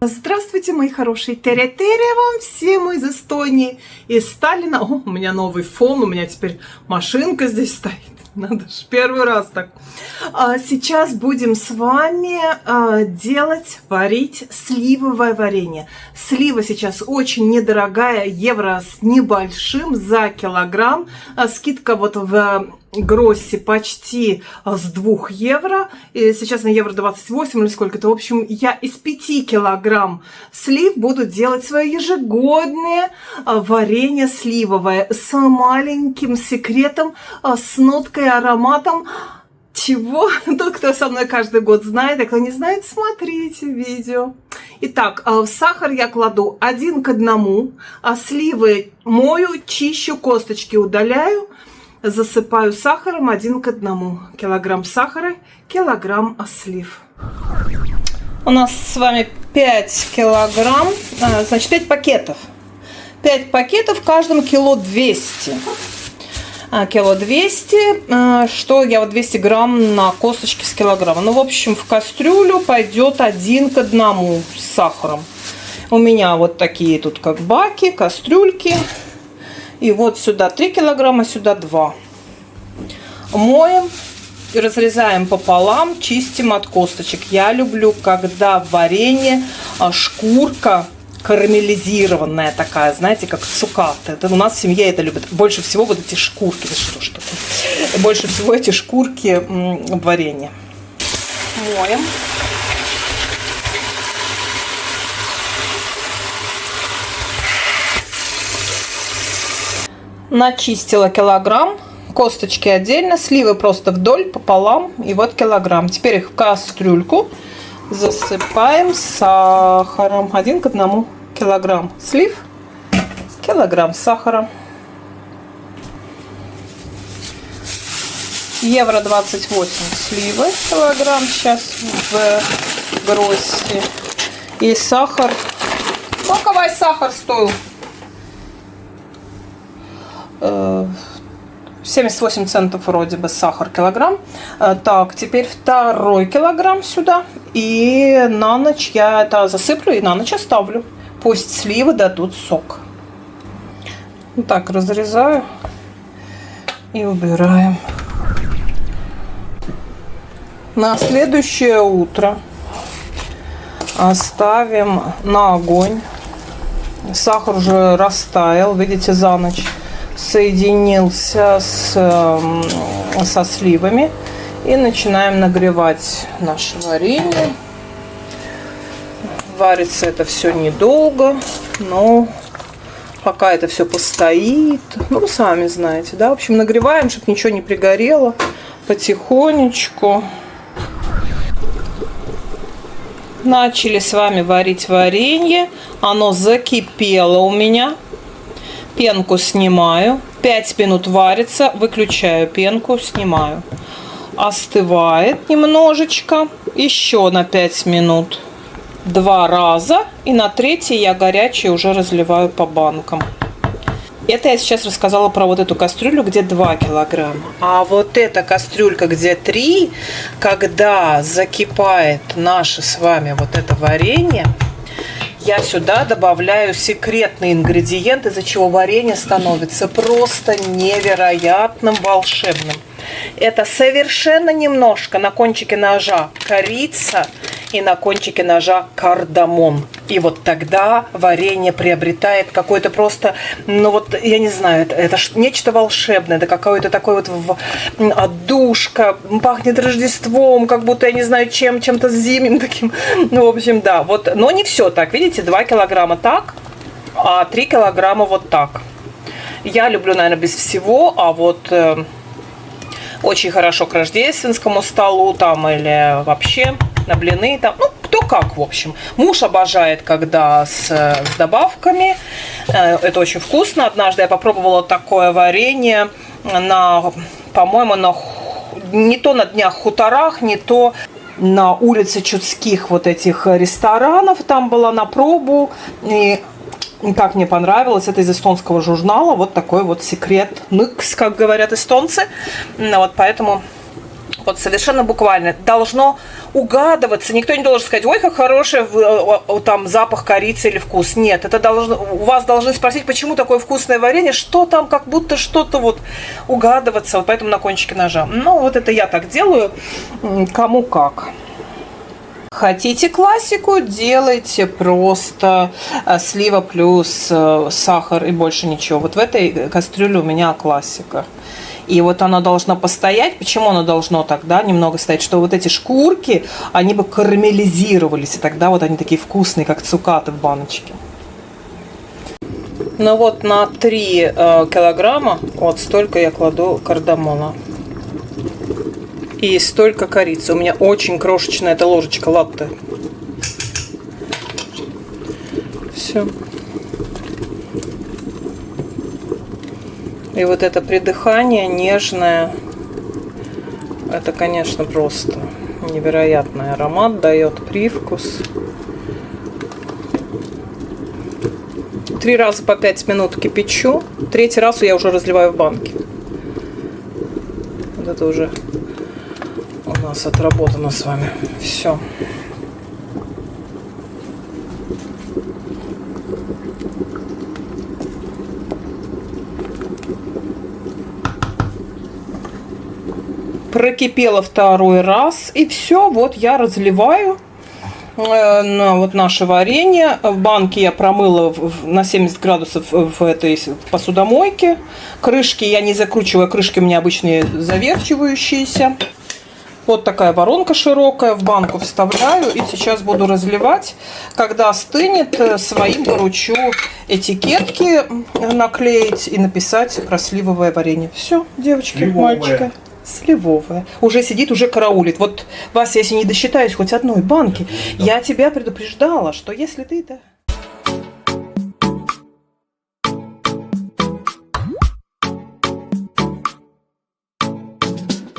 Здравствуйте, мои хорошие теря-теря вам всем из Эстонии, из Сталина. О, у меня новый фон, у меня теперь машинка здесь стоит. Надо же, первый раз так. Сейчас будем с вами варить сливовое варенье. Слива сейчас очень недорогая, евро с небольшим за килограмм. Скидка вот в Гроссе почти с 2 евро. И сейчас на евро 28 или сколько-то. В общем, я из 5 килограмм слив буду делать свое ежегодное варенье сливовое с маленьким секретом, с ноткой, ароматом. Чего? Тот, кто со мной каждый год знает, а кто не знает, смотрите видео. Итак, в сахар я кладу 1 к 1, а сливы мою, чищу, косточки удаляю, засыпаю сахаром 1 к 1. Килограмм сахара, килограмм слив. У нас с вами 5 килограмм, значит 5 пакетов. 5 пакетов, в каждом кило 200. Кило 200, что я вот 200 грамм на косточке с килограмма. Ну, в общем, в кастрюлю пойдет 1 к 1 с сахаром. У меня вот такие тут как баки, кастрюльки. И вот сюда 3 килограмма, сюда 2. Моем и разрезаем пополам, чистим от косточек. Я люблю, когда в варенье шкурка карамелизированная такая, знаете, как цукаты. Это у нас в семье это любят. Больше всего вот эти шкурки. Да что ж такое? Больше всего эти шкурки в варенье. Моем. Начистила килограмм. Косточки отдельно, сливы просто вдоль, пополам. И вот килограмм. Теперь их в кастрюльку засыпаем сахаром. 1 к 1. Килограмм слив, килограмм сахара. Евро 28 сливы килограмм сейчас в Гроссе. И сахар. Сколько сахар стоил? 78 центов вроде бы сахар килограмм. Так, теперь 2 килограмм сюда. И на ночь я это засыплю и на ночь оставлю. Пусть сливы дадут сок. Вот так разрезаю и убираем. На следующее утро оставим на огонь. Сахар уже растаял, видите, за ночь соединился со сливами. И начинаем нагревать наше варенье. Варится это все недолго, но пока это все постоит, ну, вы сами знаете, да, в общем, нагреваем, чтобы ничего не пригорело, потихонечку. Начали с вами варить варенье, оно закипело у меня, пенку снимаю, 5 минут варится, выключаю пенку, снимаю, остывает немножечко, еще на 5 минут. 2 раза, и на 3-й я горячее уже разливаю по банкам. Это я сейчас рассказала про вот эту кастрюлю, где 2 килограмма. А вот эта кастрюлька, где 3, когда закипает наше с вами вот это варенье, я сюда добавляю секретный ингредиент, из-за чего варенье становится просто невероятным, волшебным. Это совершенно немножко на кончике ножа корица и на кончике ножа кардамон. И вот тогда варенье приобретает какой-то просто, ну вот, я не знаю, это нечто волшебное, это какое-то такое вот отдушка, пахнет Рождеством, как будто, я не знаю, чем-то зимним таким. Ну, в общем, да, вот, но не все так, видите, 2 килограмма так, а 3 килограмма вот так. Я люблю, наверное, без всего, а вот очень хорошо к рождественскому столу там или вообще на блины там, ну, кто как, в общем. Муж обожает, когда с добавками. Это очень вкусно. Однажды я попробовала такое варенье по-моему, не то на Днях хуторах, не то на улице Чудских вот этих ресторанов. Там была на пробу. И как мне понравилось, это из эстонского журнала. Вот такой вот секрет. Ныкс, как говорят эстонцы. Вот поэтому Вот совершенно буквально должно угадываться. Никто не должен сказать, ой, как хороший там запах корицы или вкус. Нет, это должно, у вас должны спросить, почему такое вкусное варенье, что там, как будто что-то вот угадываться. Вот поэтому на кончике ножа. Ну, вот это я так делаю, кому как. Хотите классику, делайте просто слива плюс сахар и больше ничего. Вот в этой кастрюле у меня классика. И вот оно должно постоять. Почему оно должно тогда немного стоять? Что вот эти шкурки, они бы карамелизировались. И тогда вот они такие вкусные, как цукаты в баночке. Ну вот на 3 килограмма вот столько я кладу кардамона. И столько корицы. У меня очень крошечная эта ложечка латте. Все. И вот это придыхание нежное, это, конечно, просто невероятный аромат, дает привкус. 3 раза по 5 минут кипячу, 3-й раз я уже разливаю в банки. Вот это уже у нас отработано с вами. Все. Прокипело 2-й раз, и все, вот я разливаю на вот наше варенье. В банке я промыла на 70 градусов в этой посудомойке. Крышки я не закручиваю, крышки у меня обычные заверчивающиеся. Вот такая воронка широкая, в банку вставляю и сейчас буду разливать. Когда остынет, своим поручу этикетки наклеить и написать про сливовое варенье. Все, девочки, мальчики. Сливовое. Уже сидит, уже караулит. Вот, Вася, если не досчитаюсь хоть одной банки, я тебя предупреждала, что если ты это...